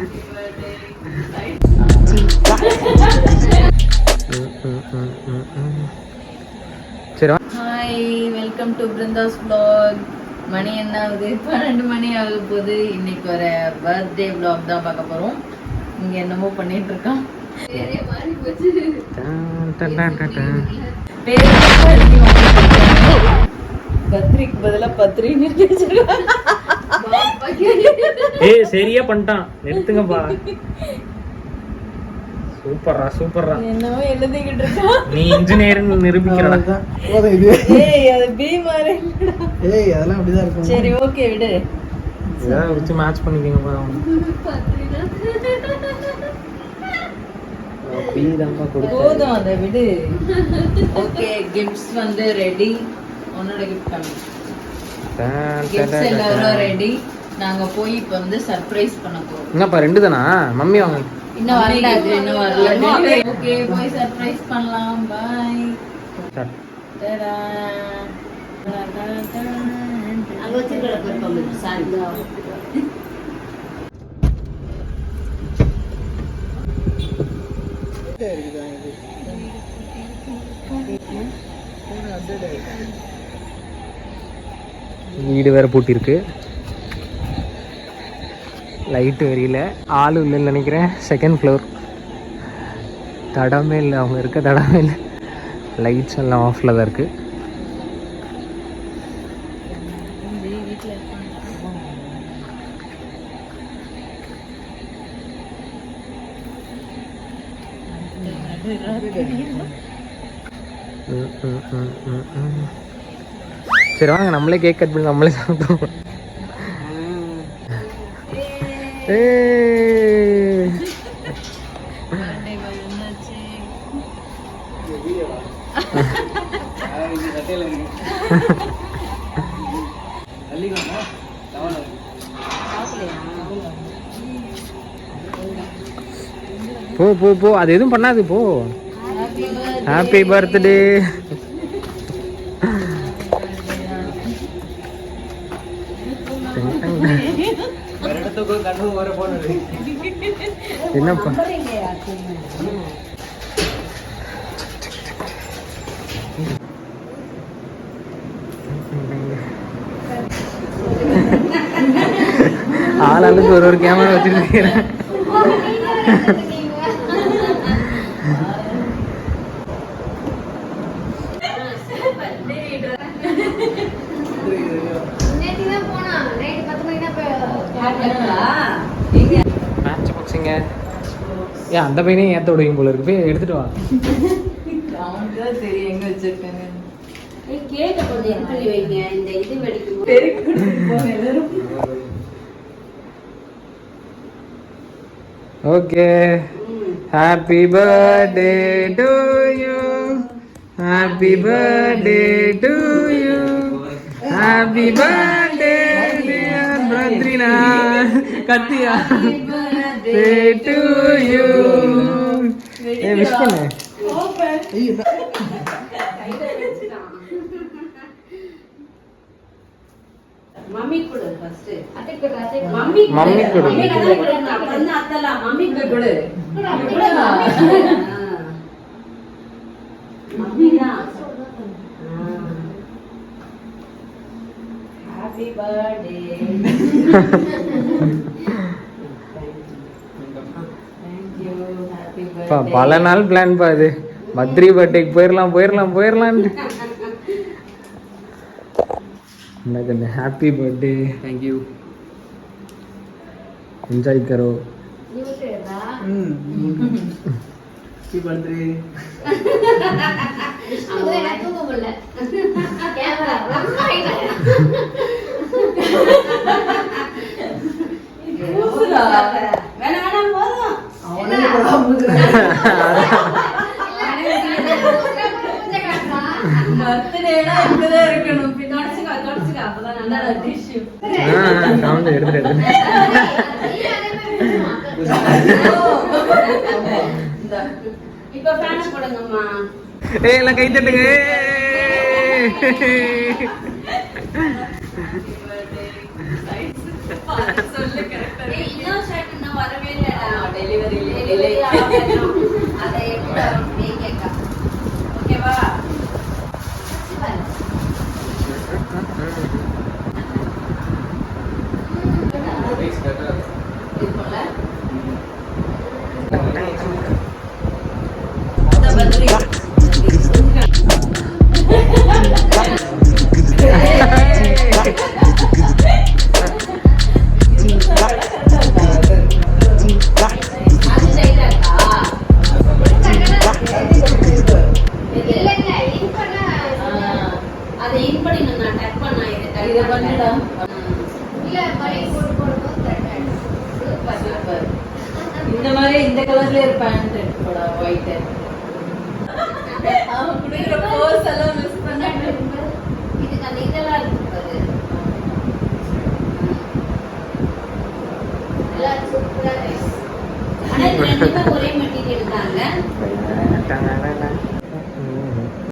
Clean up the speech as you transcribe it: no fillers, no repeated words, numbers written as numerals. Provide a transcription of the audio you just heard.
சரி. Hi, welcome to Brinda's vlog. மணி என்ன ஆகுது? 12 மணி ஆக போகுது. இன்னைக்கு ஒரு பர்த்டே vlog தான் பார்க்க போறோம். இங்க என்னமோ பண்ணிட்டு இருக்கான். பத்ரிக்கு பதிலா பத்ரின்னு ஏய் சரியா பண்ணிட்டான், நிறுத்துங்கப்பா. சூப்பர்ரா சூப்பர்ரா. என்னவோ எழுதிக்கிட்டு இருக்கான். நீ இன்ஜினியர்னு நிரூபிக்கிறடா. ஏய் அது பி மாதிரி இல்லடா. ஏய் அதெல்லாம் அப்படிதான் இருக்கும். சரி ஓகே விடு. இத வச்சு மேட்ச் பண்ணிக்கங்கப்பா. பி தான்ப்பா கொடுத்தா. போதும் அத விடு. ஓகே கிஃப்ட்ஸ் வந்து ரெடி. உன்னோட கிஃப்ட் கம்மி. கிஃப்ட்ஸ் எல்லாரும் ரெடி. நாங்க போய் இப்ப வந்து சர்ப்ரைஸ் பண்ண போறோம். என்னப்பா 2 தானா? மம்மி வாங்க. இன்னும் வரல. இன்னும் வரல. ஓகே போய் சர்ப்ரைஸ் பண்ணலாம். பை. டடா. அங்க வச்சிருக்க பர்ஃபார்ம் சாரிதா. வீடு வேற பூட்டிருக்கு. லைட்டு வெறியில ஆளு இல்லைன்னு நினைக்கிறேன். 2nd floor. தடமே இல்லை, அவங்க இருக்க தடமே இல்லை. லைட்ஸ் எல்லாம் ஆஃப்ல தான் இருக்கு. சரி வாங்க நம்மளே கேக் கட் பண்ணி நம்மளே சாப்பிடுவோம். போ போ போ, அது எதுவும் பண்ணாது. போ. Happy birthday. என்னப்பா ஆளாளுக்கு ஒரு கேமரா வச்சிருக்கேன். மேட்ச் பாக்ஸிங்க. ஏன் அந்த பையனையும் ஏற்ற விடுவீங்க போல இருக்கு. போய் எடுத்துட்டு வா. தெரியும் எங்க வச்சிருக்காங்க. Okay. Happy birthday to you. Happy birthday to you. Happy birthday dear Badrina. கத்தியா பர்த்டே டு யூ. ஏ விஷ் பண்ணு. மம்மி கொடு ஃபர்ஸ்ட். அத்தை கொடு. மம்மி கொடு. அப்புறம் அத்தல மம்மி கொடு. மம்மி தான். Happy birthday. Thank you. Happy birthday. பல நாள் பிளான் பா இது. பத்ரி பர்த்டேக்கு போயிடலாம் போயிடலாம் போயிடலாம். Happy birthday. Thank you. Enjoy करो. Happy birthday. அவரே தூங்க முடியல. கேமரா ரொம்ப ஹைட்டா. பூசுடா. வேணா போதும். அவனே போடாம பர்த்டேனா இப்படிதான் இருக்கணும். தொடச்சுக்க அப்பதான் நல்லா டிஷ்யூ. சவுண்ட் எடுத்து இப்ப ஃபேன்ஸ் போடுங்கம்மா. ஏய் எல்லாம் கை தட்டுங்க. சொல்லு கரெக்ட்டா. இன்னொரு ஷாட் இன்னும் வரவே இந்த மாதிரி இந்த கலர்ல ஒரு பேண்ட் எடுத்துடா ஒயிட் அவன் குடுக்குற போஸ் எல்லாம் மிஸ் பண்ணாங்க இதுக்கு அந்த இதெல்லாம் இருக்கு பாரு எல்லாம் சூப்பரா இருக்கு ஆனா இது ரெண்டுமே ஒரே மெட்டீரியல் தான்ல